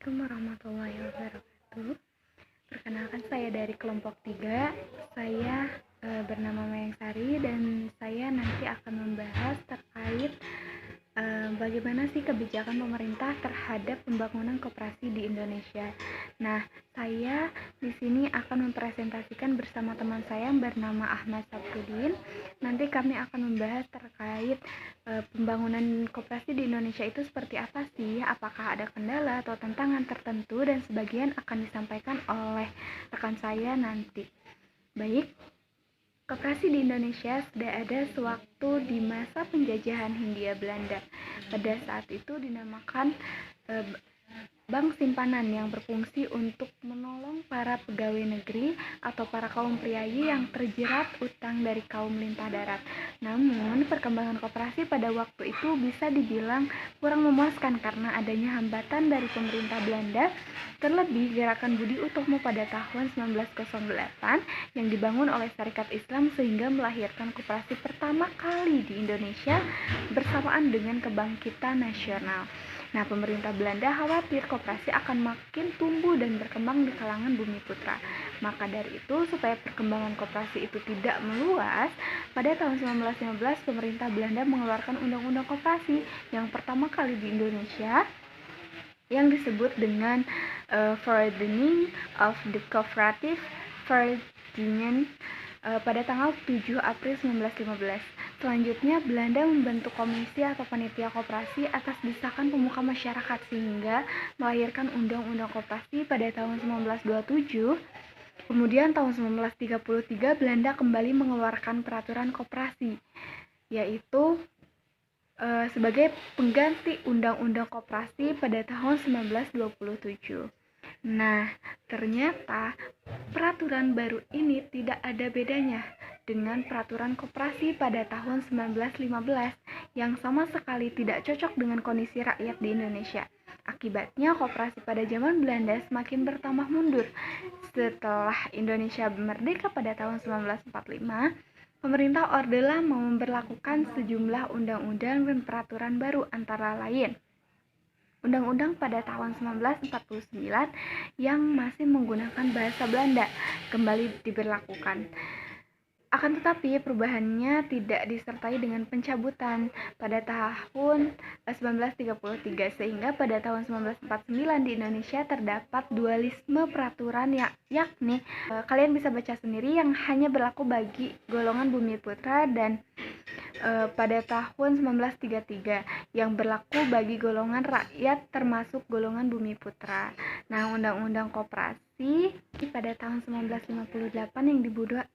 Assalamualaikum warahmatullahi wabarakatuh. Perkenalkan, saya dari kelompok 3. Saya bernama Mayang Sari dan saya nanti akan membahas terkait bagaimana sih kebijakan pemerintah terhadap pembangunan koperasi di Indonesia. Nah, saya di sini akan mempresentasikan bersama teman saya yang bernama Ahmad Sabtudin. Nanti kami akan membahas terkait pembangunan koperasi di Indonesia itu seperti apa sih, apakah ada kendala atau tantangan tertentu, dan sebagian akan disampaikan oleh rekan saya nanti. Baik. Koperasi di Indonesia sudah ada sewaktu di masa penjajahan Hindia Belanda. Pada saat itu dinamakan bank simpanan yang berfungsi untuk menolong para pegawai negeri atau para kaum priayi yang terjerat utang dari kaum lintah darat. Namun, perkembangan koperasi pada waktu itu bisa dibilang kurang memuaskan karena adanya hambatan dari pemerintah Belanda, terlebih gerakan Budi Utomo pada tahun 1908 yang dibangun oleh Syarikat Islam sehingga melahirkan koperasi pertama kali di Indonesia bersamaan dengan kebangkitan nasional. Nah, pemerintah Belanda khawatir koperasi akan makin tumbuh dan berkembang di kalangan bumi putra. Maka dari itu, supaya perkembangan koperasi itu tidak meluas, pada tahun 1915 pemerintah Belanda mengeluarkan Undang-Undang Koperasi yang pertama kali di Indonesia, yang disebut dengan Verordening of the Cooperative Vereniging pada tanggal 7 April 1915. Selanjutnya, Belanda membentuk komisi atau panitia koperasi atas desakan pemuka masyarakat sehingga melahirkan Undang-Undang Koperasi pada tahun 1927. Kemudian tahun 1933 Belanda kembali mengeluarkan peraturan koperasi, yaitu sebagai pengganti Undang-Undang Koperasi pada tahun 1927. Nah, ternyata peraturan baru ini tidak ada bedanya dengan peraturan koperasi pada tahun 1915 yang sama sekali tidak cocok dengan kondisi rakyat di Indonesia. Akibatnya, koperasi pada zaman Belanda semakin bertambah mundur. Setelah Indonesia merdeka pada tahun 1945, pemerintah Orde Lama memberlakukan sejumlah undang-undang dan peraturan baru, antara lain Undang-Undang pada tahun 1949 yang masih menggunakan bahasa Belanda kembali diberlakukan. Akan tetapi perubahannya tidak disertai dengan pencabutan pada tahun 1933 sehingga pada tahun 1949 di Indonesia terdapat dualisme peraturan yakni kalian bisa baca sendiri yang hanya berlaku bagi golongan bumi putra dan pada tahun 1933 yang berlaku bagi golongan rakyat termasuk golongan bumi putra. Nah, Undang-Undang Koperasi pada tahun 1958 yang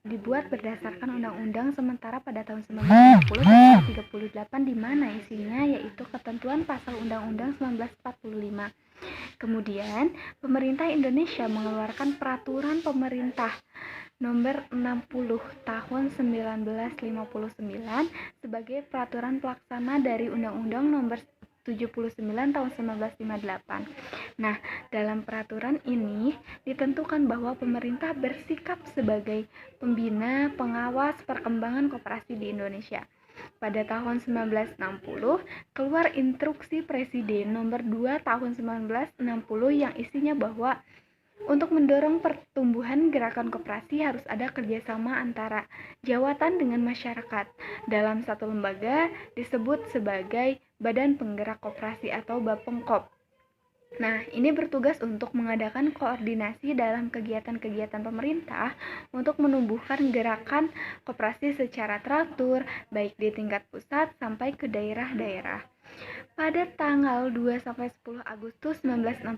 dibuat berdasarkan Undang-Undang sementara pada tahun 1950 pasal 38 di mana isinya yaitu ketentuan pasal Undang-Undang 1945. Kemudian, pemerintah Indonesia mengeluarkan Peraturan Pemerintah Nomor 60 Tahun 1959 sebagai peraturan pelaksana dari Undang-Undang Nomor 79 Tahun 1958. Nah, dalam peraturan ini ditentukan bahwa pemerintah bersikap sebagai pembina pengawas perkembangan koperasi di Indonesia. Pada tahun 1960, keluar Instruksi Presiden Nomor 2 Tahun 1960 yang isinya bahwa untuk mendorong pertumbuhan gerakan koperasi harus ada kerjasama antara jawatan dengan masyarakat dalam satu lembaga disebut sebagai Badan Penggerak Koperasi atau Bapengkop. Nah, ini bertugas untuk mengadakan koordinasi dalam kegiatan-kegiatan pemerintah untuk menumbuhkan gerakan koperasi secara teratur, baik di tingkat pusat sampai ke daerah-daerah. Pada tanggal 2-10 Agustus 1965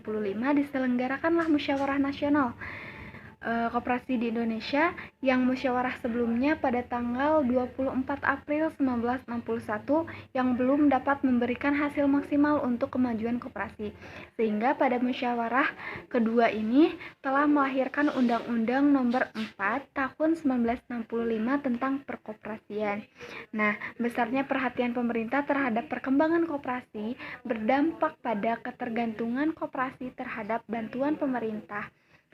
diselenggarakanlah Musyawarah Nasional Koperasi di Indonesia yang musyawarah sebelumnya pada tanggal 24 April 1961 yang belum dapat memberikan hasil maksimal untuk kemajuan koperasi. Sehingga pada musyawarah kedua ini telah melahirkan Undang-Undang Nomor 4 Tahun 1965 tentang perkoperasian. Nah, besarnya perhatian pemerintah terhadap perkembangan koperasi berdampak pada ketergantungan koperasi terhadap bantuan pemerintah,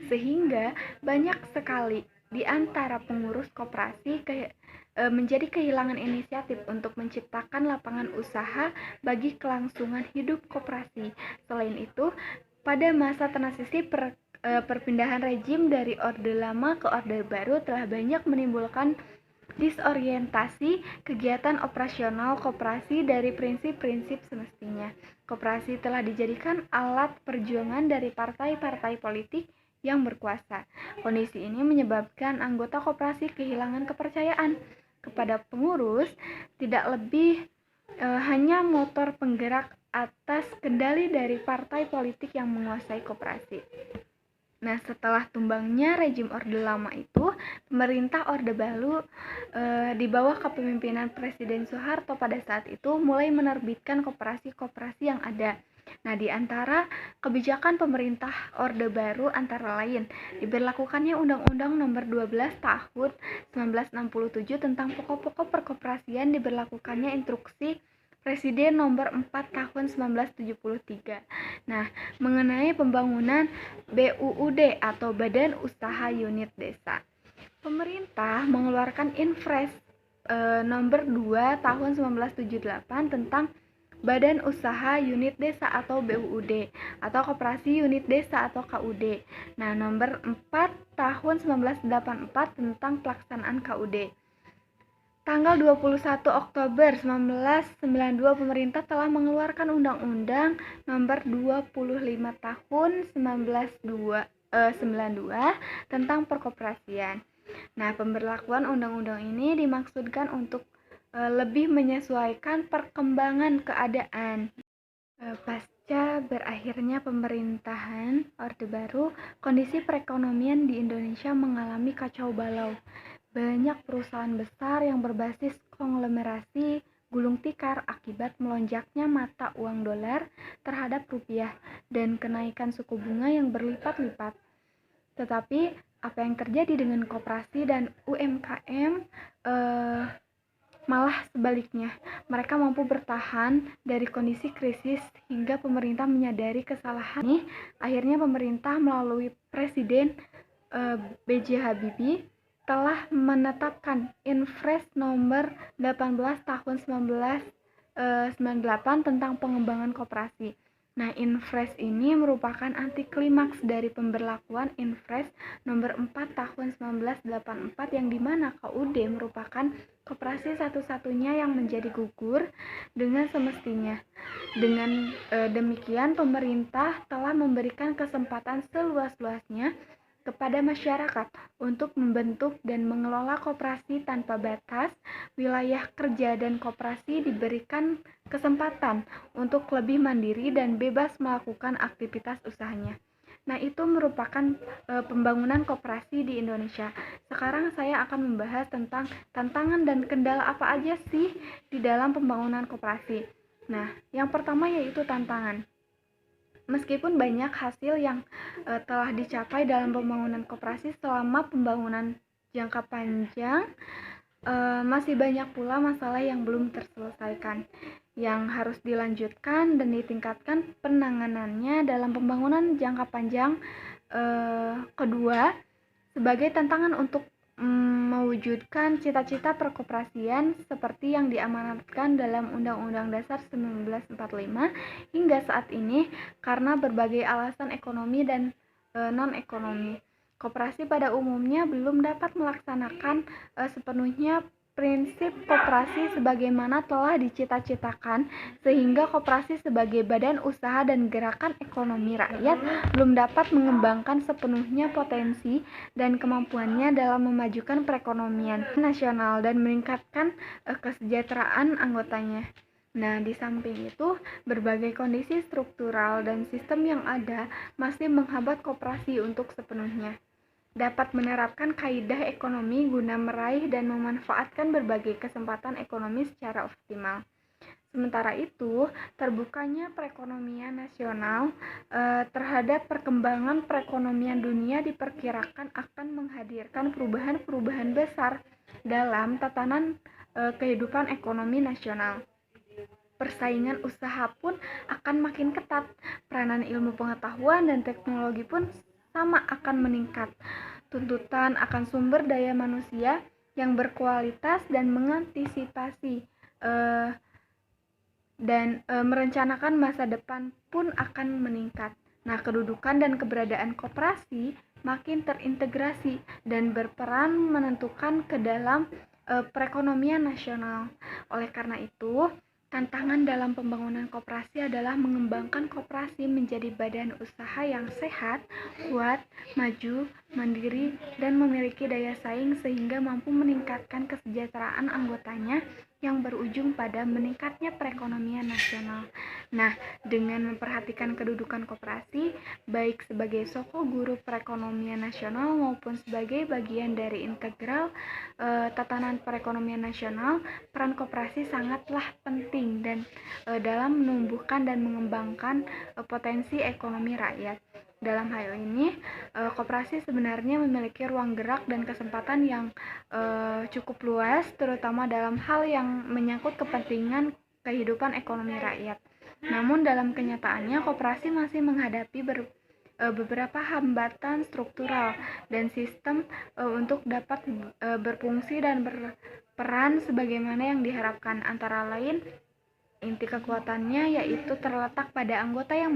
sehingga banyak sekali di antara pengurus koperasi menjadi kehilangan inisiatif untuk menciptakan lapangan usaha bagi kelangsungan hidup koperasi. Selain itu, Pada masa transisi perpindahan rejim dari Orde Lama ke Orde Baru telah banyak menimbulkan disorientasi kegiatan operasional koperasi dari prinsip-prinsip semestinya. Koperasi telah dijadikan alat perjuangan dari partai-partai politik yang berkuasa. Kondisi ini menyebabkan anggota koperasi kehilangan kepercayaan kepada pengurus, tidak lebih hanya motor penggerak atas kendali dari partai politik yang menguasai koperasi. Nah, setelah tumbangnya rejim Orde Lama itu, pemerintah Orde Baru di bawah kepemimpinan Presiden Soeharto pada saat itu mulai menerbitkan koperasi-koperasi yang ada. Nah, di antara kebijakan pemerintah Orde Baru antara lain diberlakukannya Undang-Undang Nomor 12 Tahun 1967 tentang pokok-pokok perkoperasian, diberlakukannya Instruksi Presiden Nomor 4 Tahun 1973. Nah, mengenai pembangunan BUUD atau Badan Usaha Unit Desa. Pemerintah mengeluarkan Inpres Nomor 2 Tahun 1978 tentang Badan Usaha Unit Desa atau BUUD atau Koperasi Unit Desa atau KUD. Nah, Nomor 4 Tahun 1984 tentang pelaksanaan KUD. Tanggal 21 Oktober 1992 pemerintah telah mengeluarkan Undang-Undang Nomor 25 Tahun 1992 tentang perkoperasian. Nah, pemberlakuan undang-undang ini dimaksudkan untuk lebih menyesuaikan perkembangan keadaan. Pasca berakhirnya pemerintahan Orde Baru, kondisi perekonomian di Indonesia mengalami kacau balau. Banyak perusahaan besar yang berbasis konglomerasi gulung tikar akibat melonjaknya mata uang dolar terhadap rupiah dan kenaikan suku bunga yang berlipat-lipat. Tetapi apa yang terjadi dengan koperasi dan UMKM malah sebaliknya. Mereka mampu bertahan dari kondisi krisis hingga pemerintah menyadari kesalahan ini. Akhirnya pemerintah melalui Presiden B.J. Habibie telah menetapkan Inpres Nomor 18 Tahun 1998 tentang pengembangan koperasi. Nah, Inpres ini merupakan anti klimaks dari pemberlakuan Inpres Nomor 4 Tahun 1984 yang dimana KUD merupakan koperasi satu-satunya yang menjadi gugur dengan semestinya. Dengan demikian, pemerintah telah memberikan kesempatan seluas-luasnya kepada masyarakat untuk membentuk dan mengelola koperasi tanpa batas. Wilayah kerja dan koperasi diberikan kesempatan untuk lebih mandiri dan bebas melakukan aktivitas usahanya. Nah, itu merupakan pembangunan koperasi di Indonesia. Sekarang saya akan membahas tentang tantangan dan kendala apa aja sih di dalam pembangunan koperasi. Nah, yang pertama yaitu tantangan. Meskipun banyak hasil yang telah dicapai dalam pembangunan koperasi selama pembangunan jangka panjang, masih banyak pula masalah yang belum terselesaikan, yang harus dilanjutkan dan ditingkatkan penanganannya dalam pembangunan jangka panjang. Kedua, sebagai tantangan untuk mewujudkan cita-cita perkoperasian seperti yang diamanatkan dalam Undang-Undang Dasar 1945 hingga saat ini karena berbagai alasan ekonomi dan non-ekonomi. Koperasi pada umumnya belum dapat melaksanakan sepenuhnya prinsip koperasi sebagaimana telah dicita-citakan, sehingga koperasi sebagai badan usaha dan gerakan ekonomi rakyat belum dapat mengembangkan sepenuhnya potensi dan kemampuannya dalam memajukan perekonomian nasional dan meningkatkan kesejahteraan anggotanya. Nah, di samping itu, berbagai kondisi struktural dan sistem yang ada masih menghambat koperasi untuk sepenuhnya dapat menerapkan kaidah ekonomi guna meraih dan memanfaatkan berbagai kesempatan ekonomi secara optimal. Sementara itu, terbukanya perekonomian nasional terhadap perkembangan perekonomian dunia diperkirakan akan menghadirkan perubahan-perubahan besar dalam tatanan kehidupan ekonomi nasional. Persaingan usaha pun akan makin ketat. Peranan ilmu pengetahuan dan teknologi pun sama akan meningkat. Tuntutan akan sumber daya manusia yang berkualitas dan mengantisipasi dan merencanakan masa depan pun akan meningkat. Nah, kedudukan dan keberadaan koperasi makin terintegrasi dan berperan menentukan ke dalam perekonomian nasional. Oleh karena itu, tantangan dalam pembangunan koperasi adalah mengembangkan koperasi menjadi badan usaha yang sehat, kuat, maju, mandiri, dan memiliki daya saing sehingga mampu meningkatkan kesejahteraan anggotanya yang berujung pada meningkatnya perekonomian nasional. Nah, dengan memperhatikan kedudukan koperasi, baik sebagai soko guru perekonomian nasional maupun sebagai bagian dari integral tatanan perekonomian nasional, peran koperasi sangatlah penting dan dalam menumbuhkan dan mengembangkan potensi ekonomi rakyat. Dalam hal ini, koperasi sebenarnya memiliki ruang gerak dan kesempatan yang cukup luas, terutama dalam hal yang menyangkut kepentingan kehidupan ekonomi rakyat. Namun dalam kenyataannya, koperasi masih menghadapi beberapa hambatan struktural dan sistem untuk dapat berfungsi dan berperan sebagaimana yang diharapkan. Antara lain, inti kekuatannya yaitu terletak pada anggota yang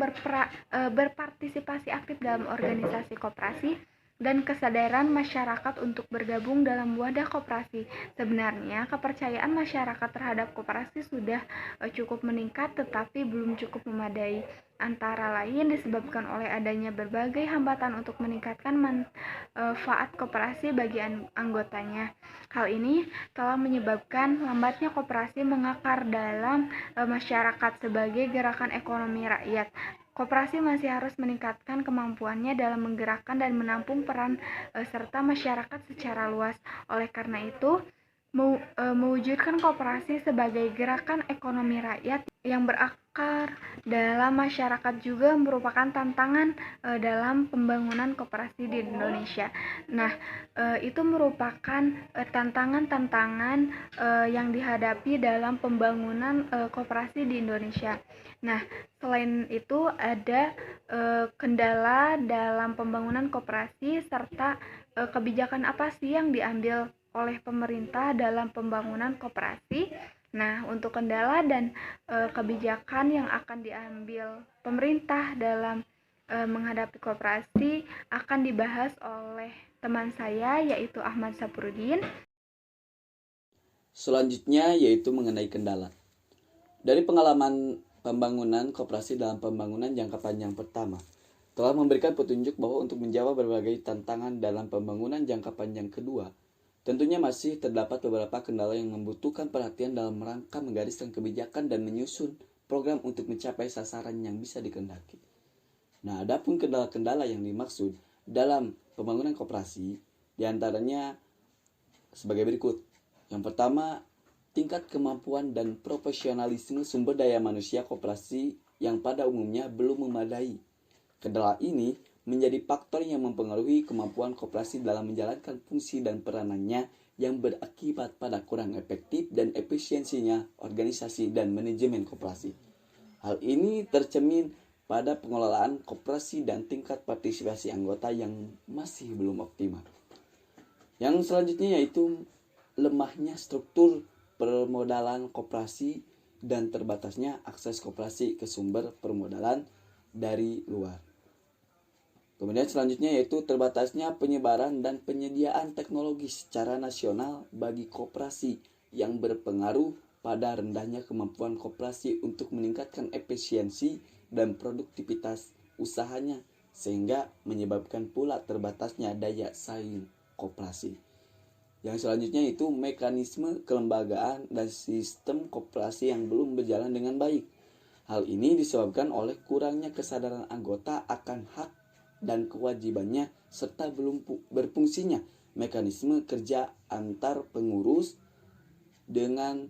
berpartisipasi aktif dalam organisasi koperasi dan kesadaran masyarakat untuk bergabung dalam wadah koperasi. Sebenarnya, kepercayaan masyarakat terhadap koperasi sudah cukup meningkat tetapi belum cukup memadai. Antara lain disebabkan oleh adanya berbagai hambatan untuk meningkatkan manfaat koperasi bagi anggotanya. Hal ini telah menyebabkan lambatnya koperasi mengakar dalam masyarakat sebagai gerakan ekonomi rakyat. Koperasi masih harus meningkatkan kemampuannya dalam menggerakkan dan menampung peran serta masyarakat secara luas. Oleh karena itu, mewujudkan koperasi sebagai gerakan ekonomi rakyat yang berakar dalam masyarakat juga merupakan tantangan dalam pembangunan koperasi di Indonesia. Nah, itu merupakan tantangan-tantangan yang dihadapi dalam pembangunan koperasi di Indonesia. Nah, selain itu ada kendala dalam pembangunan koperasi serta kebijakan apa sih yang diambil oleh pemerintah dalam pembangunan koperasi. Nah, untuk kendala dan kebijakan yang akan diambil pemerintah dalam menghadapi koperasi akan dibahas oleh teman saya yaitu Ahmad Sapurudin. Selanjutnya yaitu mengenai kendala. Dari pengalaman pembangunan koperasi dalam pembangunan jangka panjang pertama, telah memberikan petunjuk bahwa untuk menjawab berbagai tantangan dalam pembangunan jangka panjang kedua, tentunya masih terdapat beberapa kendala yang membutuhkan perhatian dalam rangka menggariskan kebijakan dan menyusun program untuk mencapai sasaran yang bisa dikehendaki. Nah, adapun kendala-kendala yang dimaksud dalam pembangunan koperasi, diantaranya sebagai berikut. Yang pertama, tingkat kemampuan dan profesionalisme sumber daya manusia koperasi yang pada umumnya belum memadai. Kendala ini menjadi faktor yang mempengaruhi kemampuan koperasi dalam menjalankan fungsi dan peranannya yang berakibat pada kurang efektif dan efisiensinya organisasi dan manajemen koperasi. Hal ini tercermin pada pengelolaan koperasi dan tingkat partisipasi anggota yang masih belum optimal. Yang selanjutnya yaitu lemahnya struktur permodalan koperasi dan terbatasnya akses koperasi ke sumber permodalan dari luar. Kemudian selanjutnya yaitu terbatasnya penyebaran dan penyediaan teknologi secara nasional bagi koperasi yang berpengaruh pada rendahnya kemampuan koperasi untuk meningkatkan efisiensi dan produktivitas usahanya sehingga menyebabkan pula terbatasnya daya saing koperasi. Yang selanjutnya itu mekanisme kelembagaan dan sistem koperasi yang belum berjalan dengan baik. Hal ini disebabkan oleh kurangnya kesadaran anggota akan hak dan kewajibannya serta belum berfungsinya mekanisme kerja antar pengurus dengan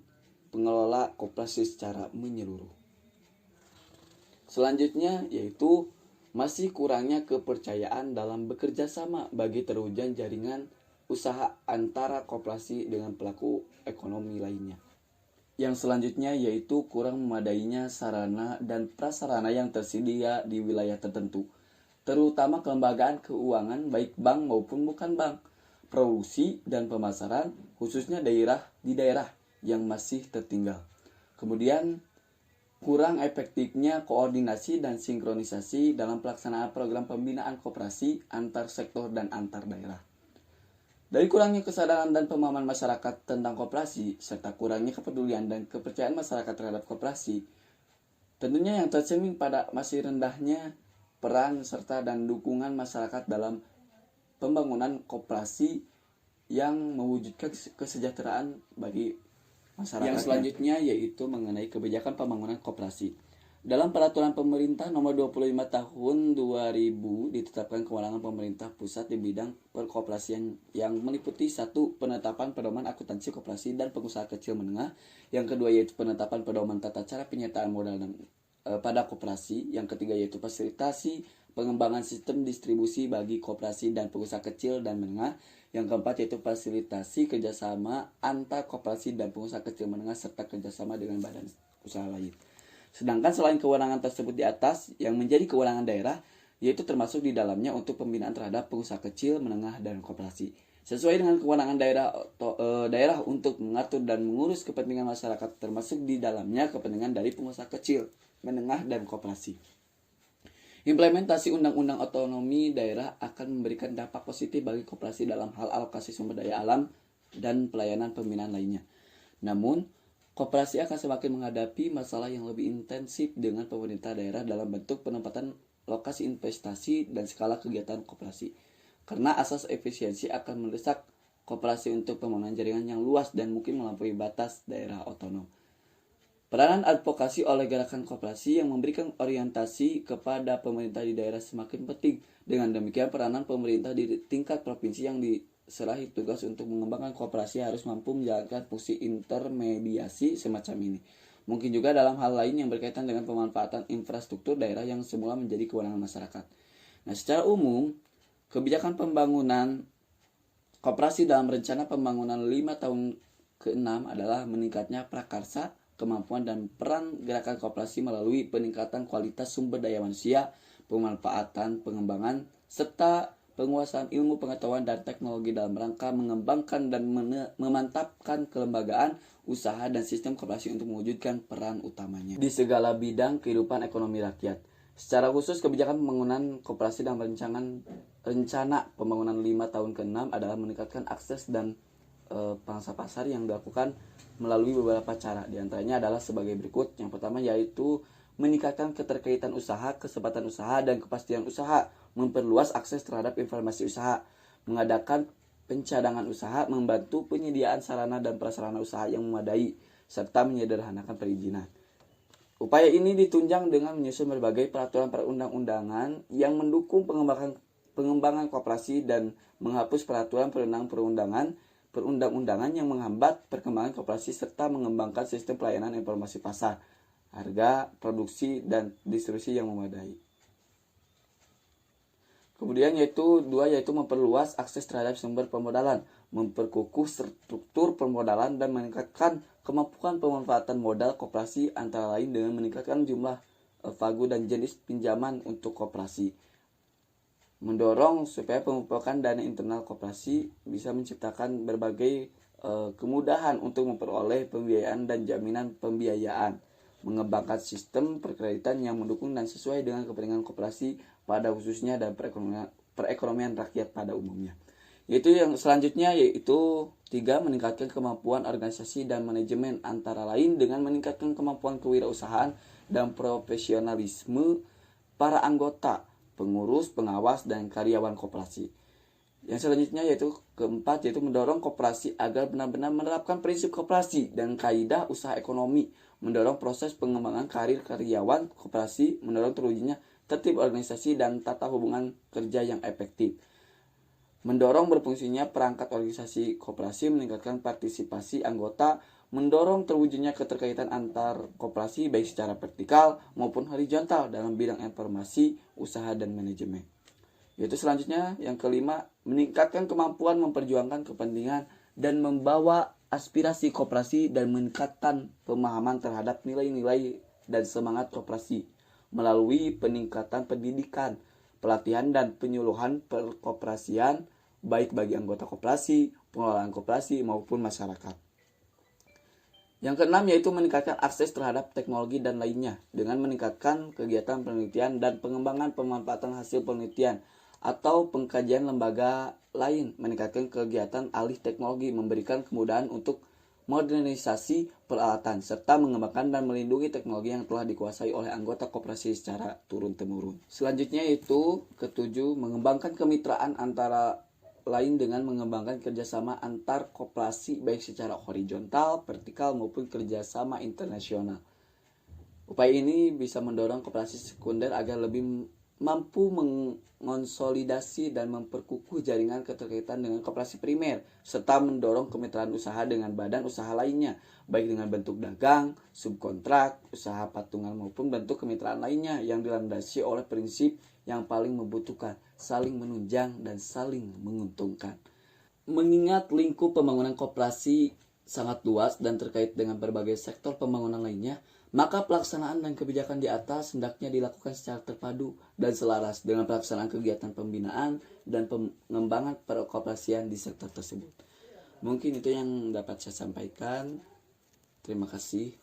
pengelola koperasi secara menyeluruh. Selanjutnya yaitu masih kurangnya kepercayaan dalam bekerja sama bagi terwujudnya jaringan usaha antara koperasi dengan pelaku ekonomi lainnya. Yang selanjutnya yaitu kurang memadainya sarana dan prasarana yang tersedia di wilayah tertentu, terutama kelembagaan keuangan baik bank maupun bukan bank, produksi dan pemasaran khususnya di daerah yang masih tertinggal. Kemudian kurang efektifnya koordinasi dan sinkronisasi dalam pelaksanaan program pembinaan koperasi antar sektor dan antar daerah. Dari kurangnya kesadaran dan pemahaman masyarakat tentang koperasi, serta kurangnya kepedulian dan kepercayaan masyarakat terhadap koperasi, tentunya yang tercermin pada masih rendahnya peran serta dan dukungan masyarakat dalam pembangunan koperasi yang mewujudkan kesejahteraan bagi masyarakat. Yang selanjutnya yaitu mengenai kebijakan pembangunan koperasi. Dalam peraturan pemerintah nomor 25 tahun 2000 ditetapkan kewenangan pemerintah pusat di bidang perkoperasian yang meliputi 1. Penetapan pedoman akuntansi koperasi dan pengusaha kecil menengah. Yang kedua yaitu penetapan pedoman tata cara penyertaan modal dan pada koperasi. Yang ketiga yaitu fasilitasi pengembangan sistem distribusi bagi koperasi dan pengusaha kecil dan menengah. Yang keempat yaitu fasilitasi kerjasama antar koperasi dan pengusaha kecil menengah serta kerjasama dengan badan usaha lain. Sedangkan selain kewenangan tersebut di atas, yang menjadi kewenangan daerah, yaitu termasuk di dalamnya untuk pembinaan terhadap pengusaha kecil, menengah, dan koperasi. Sesuai dengan kewenangan daerah untuk mengatur dan mengurus kepentingan masyarakat, termasuk di dalamnya kepentingan dari pengusaha kecil, menengah, dan koperasi. Implementasi Undang-Undang Otonomi Daerah akan memberikan dampak positif bagi koperasi dalam hal alokasi sumber daya alam dan pelayanan pembinaan lainnya. Namun, koperasi akan semakin menghadapi masalah yang lebih intensif dengan pemerintah daerah dalam bentuk penempatan lokasi investasi dan skala kegiatan koperasi. Karena asas efisiensi akan mendesak koperasi untuk pembangunan jaringan yang luas dan mungkin melampaui batas daerah otonom. Peranan advokasi oleh gerakan koperasi yang memberikan orientasi kepada pemerintah di daerah semakin penting. Dengan demikian, peranan pemerintah di tingkat provinsi yang diserahi tugas untuk mengembangkan koperasi harus mampu menjalankan fungsi intermediasi semacam ini. Mungkin juga dalam hal lain yang berkaitan dengan pemanfaatan infrastruktur daerah yang semula menjadi kewenangan masyarakat. Nah, secara umum, kebijakan pembangunan koperasi dalam rencana pembangunan 5 tahun ke-6 adalah meningkatnya prakarsa, kemampuan dan peran gerakan koperasi melalui peningkatan kualitas sumber daya manusia, pemanfaatan, pengembangan, serta penguasaan ilmu pengetahuan dan teknologi dalam rangka mengembangkan dan memantapkan kelembagaan, usaha, dan sistem koperasi untuk mewujudkan peran utamanya di segala bidang kehidupan ekonomi rakyat. Secara khusus, kebijakan pembangunan koperasi dalam rencana pembangunan 5 tahun ke-6 adalah meningkatkan akses dan pangsa pasar yang dilakukan melalui beberapa cara. Di antaranya adalah sebagai berikut. Yang pertama yaitu meningkatkan keterkaitan usaha, kesempatan usaha, dan kepastian usaha, memperluas akses terhadap informasi usaha, mengadakan pencadangan usaha, membantu penyediaan sarana dan prasarana usaha yang memadai, serta menyederhanakan perizinan. Upaya ini ditunjang dengan menyusun berbagai peraturan perundang-undangan yang mendukung pengembangan koperasi dan menghapus peraturan perundang-undangan yang menghambat perkembangan koperasi serta mengembangkan sistem pelayanan informasi pasar, harga, produksi, dan distribusi yang memadai. Kemudian yaitu memperluas akses terhadap sumber permodalan, memperkukuh struktur permodalan dan meningkatkan kemampuan pemanfaatan modal koperasi antara lain dengan meningkatkan jumlah pagu dan jenis pinjaman untuk koperasi. Mendorong supaya pengumpulan dana internal koperasi bisa menciptakan berbagai kemudahan untuk memperoleh pembiayaan dan jaminan pembiayaan. Mengembangkan sistem perkreditan yang mendukung dan sesuai dengan kepentingan koperasi pada khususnya dan perekonomian rakyat pada umumnya. Yaitu yang selanjutnya yaitu 3. Meningkatkan kemampuan organisasi dan manajemen antara lain dengan meningkatkan kemampuan kewirausahaan dan profesionalisme para anggota, pengurus, pengawas, dan karyawan koperasi. Yang selanjutnya yaitu keempat yaitu mendorong koperasi agar benar-benar menerapkan prinsip koperasi dan kaidah usaha ekonomi, mendorong proses pengembangan karir karyawan koperasi, mendorong terwujudnya tertib organisasi dan tata hubungan kerja yang efektif. Mendorong berfungsinya perangkat organisasi koperasi, meningkatkan partisipasi anggota, mendorong terwujudnya keterkaitan antar koperasi baik secara vertikal maupun horizontal dalam bidang informasi, usaha, dan manajemen. Yaitu selanjutnya yang kelima, meningkatkan kemampuan memperjuangkan kepentingan dan membawa aspirasi koperasi dan meningkatkan pemahaman terhadap nilai-nilai dan semangat koperasi melalui peningkatan pendidikan, pelatihan, dan penyuluhan perkoperasian baik bagi anggota koperasi, pengelolaan koperasi maupun masyarakat. Yang keenam yaitu meningkatkan akses terhadap teknologi dan lainnya dengan meningkatkan kegiatan penelitian dan pengembangan pemanfaatan hasil penelitian atau pengkajian lembaga lain, meningkatkan kegiatan alih teknologi, memberikan kemudahan untuk modernisasi peralatan, serta mengembangkan dan melindungi teknologi yang telah dikuasai oleh anggota koperasi secara turun-temurun. Selanjutnya yaitu ketujuh, mengembangkan kemitraan antara lain dengan mengembangkan kerjasama antar koperasi baik secara horizontal, vertikal maupun kerjasama internasional. Upaya ini bisa mendorong koperasi sekunder agar lebih mampu mengonsolidasi dan memperkukuh jaringan keterkaitan dengan koperasi primer, serta mendorong kemitraan usaha dengan badan usaha lainnya, baik dengan bentuk dagang, subkontrak, usaha patungan maupun bentuk kemitraan lainnya yang dilandasi oleh prinsip yang paling membutuhkan, saling menunjang dan saling menguntungkan. Mengingat lingkup pembangunan koperasi sangat luas dan terkait dengan berbagai sektor pembangunan lainnya, maka pelaksanaan dan kebijakan di atas hendaknya dilakukan secara terpadu dan selaras dengan pelaksanaan kegiatan pembinaan dan pengembangan perkoperasian di sektor tersebut. Mungkin itu yang dapat saya sampaikan. Terima kasih.